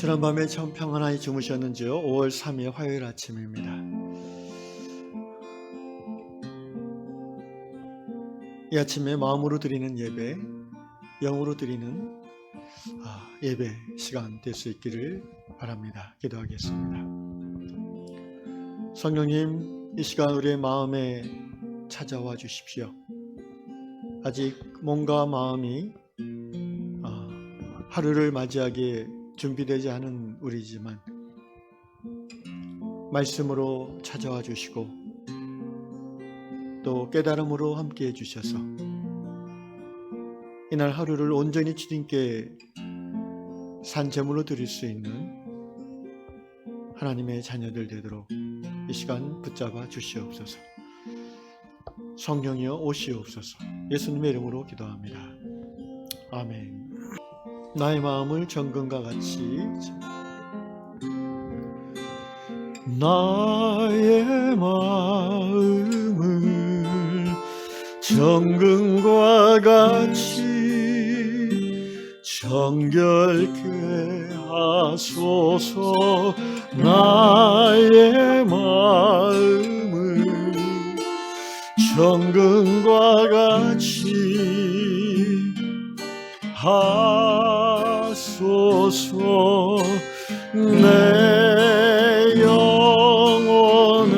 지난밤에 참 평안하게 주무셨는지요? 5월 3일 화요일 아침입니다. 이 아침에 마음으로 드리는 예배, 영으로 드리는 예배 시간 될 수 있기를 바랍니다. 기도하겠습니다. 성령님, 이 시간 우리의 마음에 찾아와 주십시오. 아직 몸과 마음이 하루를 맞이하기에 준비되지 않은 우리지만 말씀으로 찾아와 주시고 또 깨달음으로 함께해 주셔서 이날 하루를 온전히 주님께 산제물로 드릴 수 있는 하나님의 자녀들 되도록 이 시간 붙잡아 주시옵소서. 성령이여 오시옵소서. 예수님의 이름으로 기도합니다. 아멘. 나의 마음을 정금과 같이, 나의 마음을 정금과 같이 정결케 하소서. 나의 마음을 정금과 같이 하소서. 내 영혼에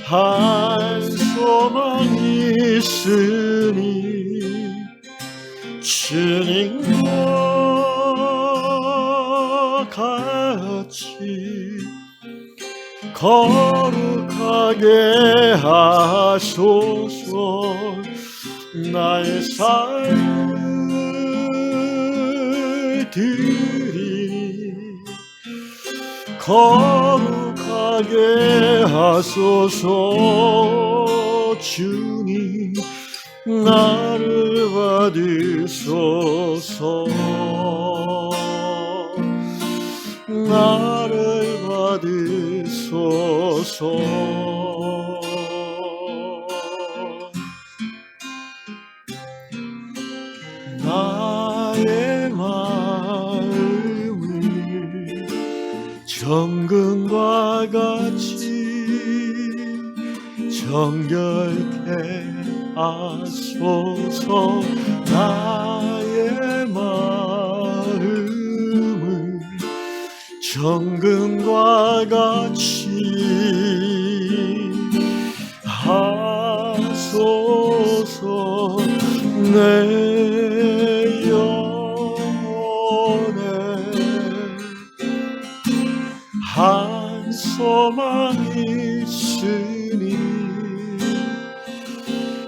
한 소망이 있으니 주님과 같이 거룩하게 하소서. 나의 삶을 드리니 거룩하게 하소서. 주님 나를 받으소서. 나를 받으소서. 나의 마음을 정금과 같이 정결케 하소서. 나의 마음을 정금과 같이 하소서. 내 영혼에 한 소망이 있으니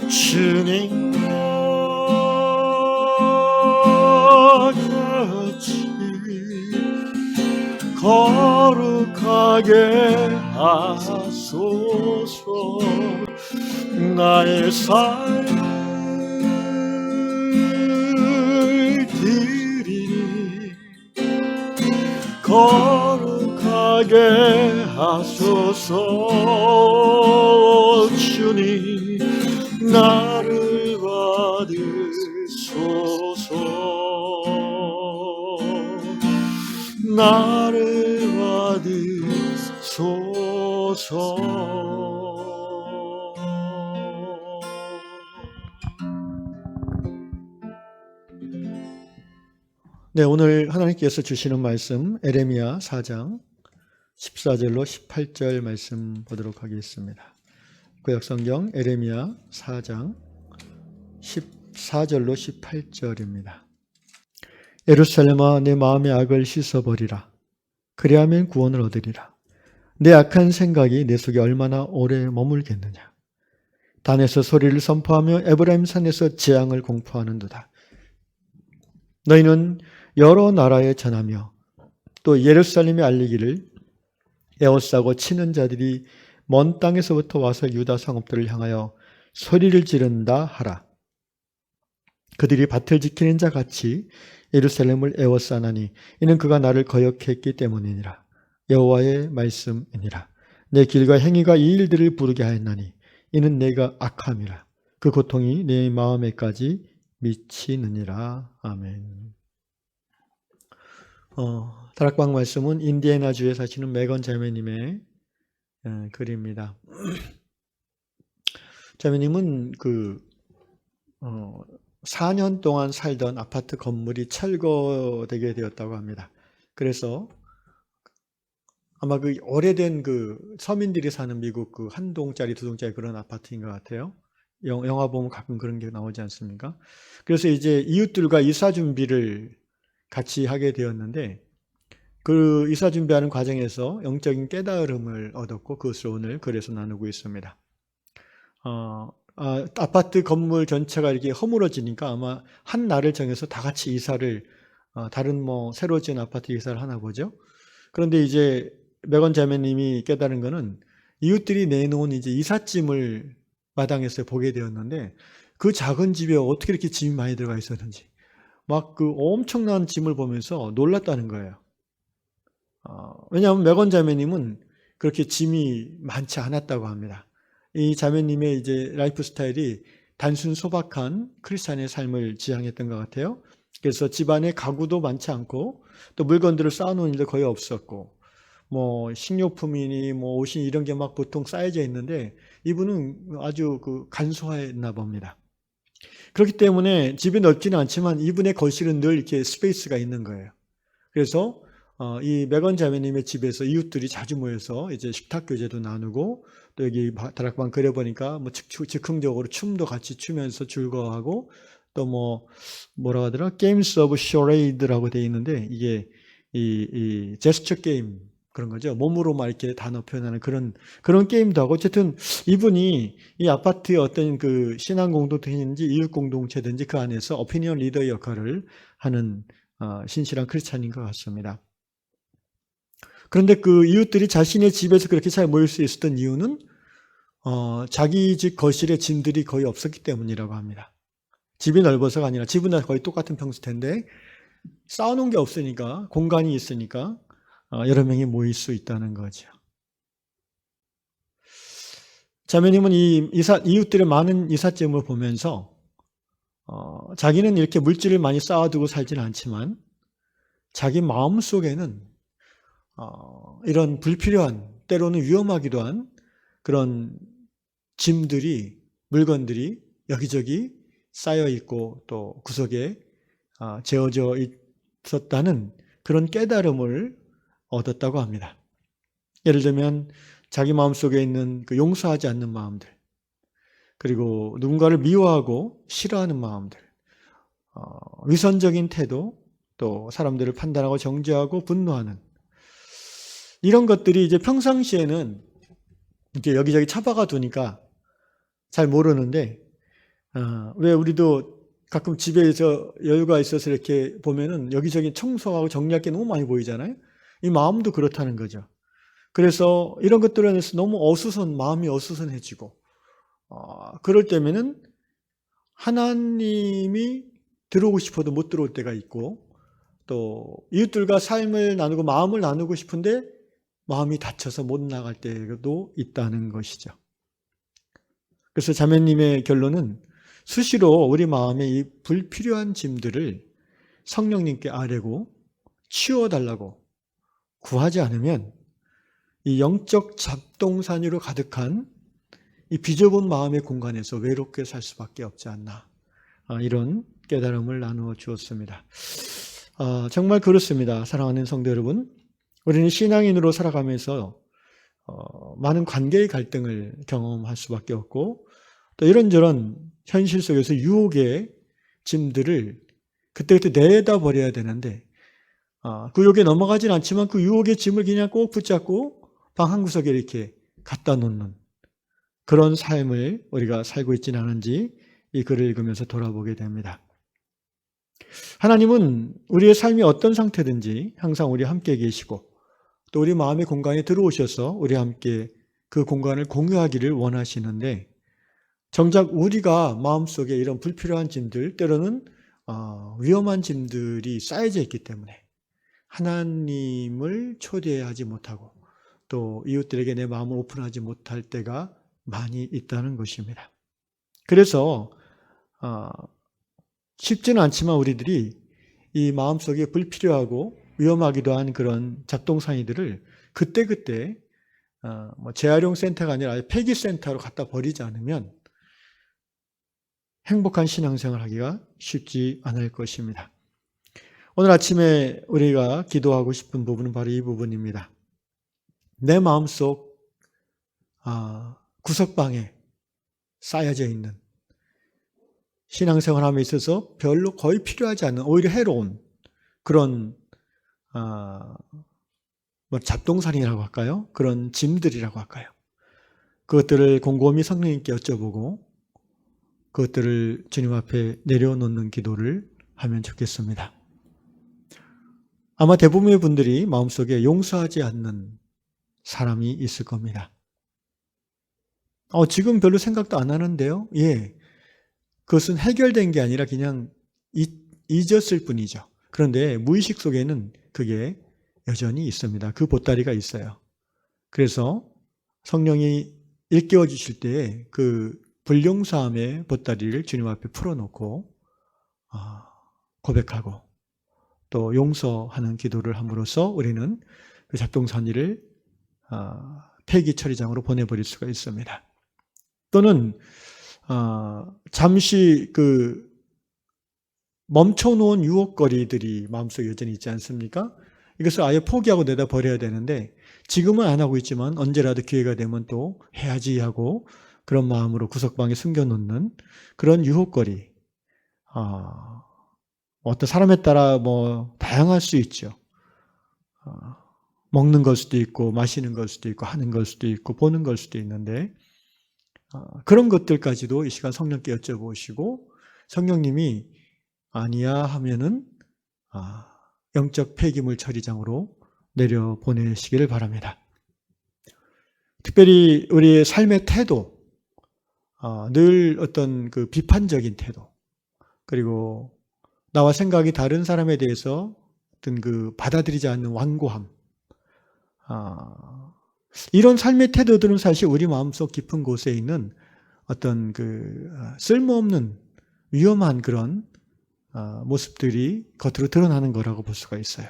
주님과 같이 거룩하게 하소서. 나의 삶을 드리니 거룩하게 하소서. 주님 나를 받으소서. 나를 받으소서. 네, 오늘 하나님께서 주시는 말씀 에레미야 4장 14절로 18절 말씀 보도록 하겠습니다. 구약성경 에레미야 4장 14절로 18절입니다. 예루살렘아, 내 마음의 악을 씻어버리라. 그리하면 구원을 얻으리라. 내 악한 생각이 내 속에 얼마나 오래 머물겠느냐. 단에서 소리를 선포하며 에브라임 산에서 재앙을 공포하는도다. 너희는 여러 나라에 전하며 또 예루살렘에 알리기를 에워싸고 치는 자들이 먼 땅에서부터 와서 유다 성읍들을 향하여 소리를 지른다 하라. 그들이 밭을 지키는 자 같이 예루살렘을 에워싸나니 이는 그가 나를 거역했기 때문이니라. 여호와의 말씀이니라. 내 길과 행위가 이 일들을 부르게 하였나니 이는 내가 악함이라. 그 고통이 내 마음에까지 미치느니라. 아멘. 다락방 말씀은 인디애나주에 사시는 메건 자매님의 글입니다. 자매님은 4년 동안 살던 아파트 건물이 철거되게 되었다고 합니다. 그래서 아마 오래된 서민들이 사는 미국 한 동짜리, 두 동짜리 그런 아파트인 것 같아요. 영화 보면 가끔 그런 게 나오지 않습니까? 그래서 이제 이웃들과 이사 준비를 같이 하게 되었는데 그 이사 준비하는 과정에서 영적인 깨달음을 얻었고 그것을 오늘 글에서 나누고 있습니다. 아파트 건물 전체가 이렇게 허물어지니까 아마 한 날을 정해서 다 같이 이사를 다른 새로 지은 아파트 이사를 하나 보죠. 그런데 이제 메건 자매님이 깨달은 거는 이웃들이 내놓은 이제 이삿짐을 마당에서 보게 되었는데 그 작은 집에 어떻게 이렇게 짐이 많이 들어가 있었는지 막 엄청난 짐을 보면서 놀랐다는 거예요. 왜냐하면 메건 자매님은 그렇게 짐이 많지 않았다고 합니다. 이 자매님의 이제 라이프 스타일이 단순 소박한 크리스찬의 삶을 지향했던 것 같아요. 그래서 집안에 가구도 많지 않고 또 물건들을 쌓아놓은 일도 거의 없었고 식료품이니 옷이 이런 게 막 보통 쌓여져 있는데 이분은 아주 간소했나 봅니다. 그렇기 때문에 집이 넓지는 않지만 이분의 거실은 늘 이렇게 스페이스가 있는 거예요. 그래서 이 메건 자매님의 집에서 이웃들이 자주 모여서 이제 식탁 교제도 나누고 또 여기 다락방 그려보니까 즉흥적으로 춤도 같이 추면서 즐거워하고 또 뭐라고 하더라? Games of Charade라고 되어 있는데 이게 이 제스처 게임 그런 거죠. 몸으로 막 이렇게 단어 표현하는 그런 게임도 하고 어쨌든 이분이 이 아파트의 어떤 신앙 공동체인지 이웃 공동체든지 그 안에서 오피니언 리더의 역할을 하는 신실한 크리스찬인 것 같습니다. 그런데 이웃들이 자신의 집에서 그렇게 잘 모일 수 있었던 이유는 자기 집 거실에 짐들이 거의 없었기 때문이라고 합니다. 집이 넓어서가 아니라 집은 거의 똑같은 평수인데 쌓아놓은 게 없으니까 공간이 있으니까 여러 명이 모일 수 있다는 거죠. 자매님은 이웃들의 많은 이삿짐을 보면서 자기는 이렇게 물질을 많이 쌓아두고 살지는 않지만 자기 마음 속에는 이런 불필요한 때로는 위험하기도 한 그런 짐들이 물건들이 여기저기 쌓여 있고 또 구석에 재어져 있었다는 그런 깨달음을 얻었다고 합니다. 예를 들면 자기 마음속에 있는 용서하지 않는 마음들 그리고 누군가를 미워하고 싫어하는 마음들 위선적인 태도 또 사람들을 판단하고 정죄하고 분노하는 이런 것들이 이제 평상시에는 이렇게 여기저기 처박아 두니까 잘 모르는데 왜 우리도 가끔 집에서 여유가 있어서 이렇게 보면은 여기저기 청소하고 정리할 게 너무 많이 보이잖아요. 이 마음도 그렇다는 거죠. 그래서 이런 것들에 대해서 너무 마음이 어수선해지고 그럴 때면은 하나님이 들어오고 싶어도 못 들어올 때가 있고 또 이웃들과 삶을 나누고 마음을 나누고 싶은데 마음이 닫혀서 못 나갈 때도 있다는 것이죠. 그래서 자매님의 결론은 수시로 우리 마음의 이 불필요한 짐들을 성령님께 아뢰고 치워달라고 구하지 않으면 이 영적 잡동사니로 가득한 이 비좁은 마음의 공간에서 외롭게 살 수밖에 없지 않나 이런 깨달음을 나누어 주었습니다. 정말 그렇습니다. 사랑하는 성도 여러분, 우리는 신앙인으로 살아가면서 많은 관계의 갈등을 경험할 수밖에 없고 또 이런저런 현실 속에서 유혹의 짐들을 그때그때 내다버려야 되는데 그 유혹에 넘어가진 않지만 그 유혹의 짐을 그냥 꼭 붙잡고 방 한구석에 이렇게 갖다 놓는 그런 삶을 우리가 살고 있지는 않은지 이 글을 읽으면서 돌아보게 됩니다. 하나님은 우리의 삶이 어떤 상태든지 항상 우리와 함께 계시고 또 우리 마음의 공간에 들어오셔서 우리와 함께 그 공간을 공유하기를 원하시는데 정작 우리가 마음속에 이런 불필요한 짐들 때로는 위험한 짐들이 쌓여져 있기 때문에 하나님을 초대하지 못하고 또 이웃들에게 내 마음을 오픈하지 못할 때가 많이 있다는 것입니다. 그래서 쉽지는 않지만 우리들이 이 마음속에 불필요하고 위험하기도 한 그런 잡동사니들을 그때그때 재활용 센터가 아니라 아예 폐기센터로 갖다 버리지 않으면 행복한 신앙생활 하기가 쉽지 않을 것입니다. 오늘 아침에 우리가 기도하고 싶은 부분은 바로 이 부분입니다. 내 마음속 구석방에 쌓여져 있는 신앙생활함에 있어서 별로 거의 필요하지 않은 오히려 해로운 그런 잡동사니라고 할까요? 그런 짐들이라고 할까요? 그것들을 곰곰이 성령님께 여쭤보고 그것들을 주님 앞에 내려놓는 기도를 하면 좋겠습니다. 아마 대부분의 분들이 마음속에 용서하지 않는 사람이 있을 겁니다. 지금 별로 생각도 안 하는데요. 예, 그것은 해결된 게 아니라 그냥 잊었을 뿐이죠. 그런데 무의식 속에는 그게 여전히 있습니다. 그 보따리가 있어요. 그래서 성령이 일깨워 주실 때 그 불용서함의 보따리를 주님 앞에 풀어놓고 고백하고 또 용서하는 기도를 함으로써 우리는 그 잡동사니를 폐기 처리장으로 보내버릴 수가 있습니다. 또는 잠시 그 멈춰놓은 유혹거리들이 마음속에 여전히 있지 않습니까? 이것을 아예 포기하고 내다 버려야 되는데 지금은 안 하고 있지만 언제라도 기회가 되면 또 해야지 하고 그런 마음으로 구석방에 숨겨놓는 그런 유혹거리. 어떤 사람에 따라 다양할 수 있죠. 먹는 걸 수도 있고 마시는 걸 수도 있고 하는 걸 수도 있고 보는 걸 수도 있는데 그런 것들까지도 이 시간 성령께 여쭤보시고 성령님이 아니야 하면은 영적 폐기물 처리장으로 내려보내시기를 바랍니다. 특별히 우리의 삶의 태도, 늘 어떤 그 비판적인 태도, 그리고 나와 생각이 다른 사람에 대해서 어떤 그 받아들이지 않는 완고함, 이런 삶의 태도들은 사실 우리 마음속 깊은 곳에 있는 어떤 그 쓸모없는 위험한 그런 모습들이 겉으로 드러나는 거라고 볼 수가 있어요.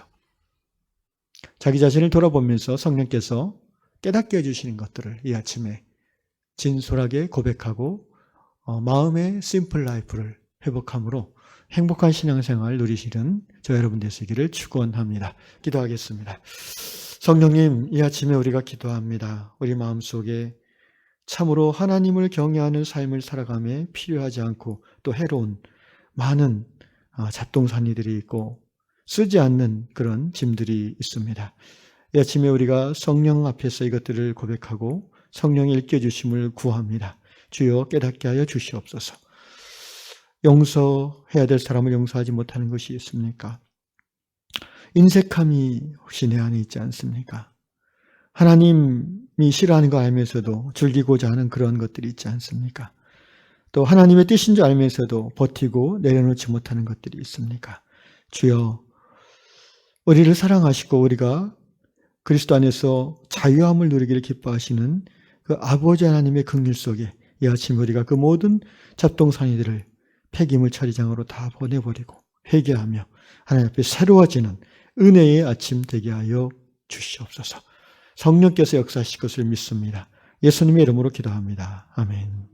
자기 자신을 돌아보면서 성령께서 깨닫게 해주시는 것들을 이 아침에 진솔하게 고백하고 마음의 심플 라이프를 회복함으로 행복한 신앙생활 누리시는 저 여러분 되시기를 축원합니다. 기도하겠습니다. 성령님, 이 아침에 우리가 기도합니다. 우리 마음속에 참으로 하나님을 경외하는 삶을 살아가며 필요하지 않고 또 해로운 많은 잡동사니들이 있고 쓰지 않는 그런 짐들이 있습니다. 이 아침에 우리가 성령 앞에서 이것들을 고백하고 성령의 일깨주심을 구합니다. 주여 깨닫게 하여 주시옵소서. 용서해야 될 사람을 용서하지 못하는 것이 있습니까? 인색함이 혹시 내 안에 있지 않습니까? 하나님이 싫어하는 거 알면서도 즐기고자 하는 그런 것들이 있지 않습니까? 또 하나님의 뜻인 줄 알면서도 버티고 내려놓지 못하는 것들이 있습니까? 주여, 우리를 사랑하시고 우리가 그리스도 안에서 자유함을 누리기를 기뻐하시는 그 아버지 하나님의 긍휼 속에 이 아침 우리가 그 모든 잡동사니들을 폐기물 처리장으로 다 보내버리고 회개하며 하나님 앞에 새로워지는 은혜의 아침 되게 하여 주시옵소서. 성령께서 역사하실 것을 믿습니다. 예수님의 이름으로 기도합니다. 아멘.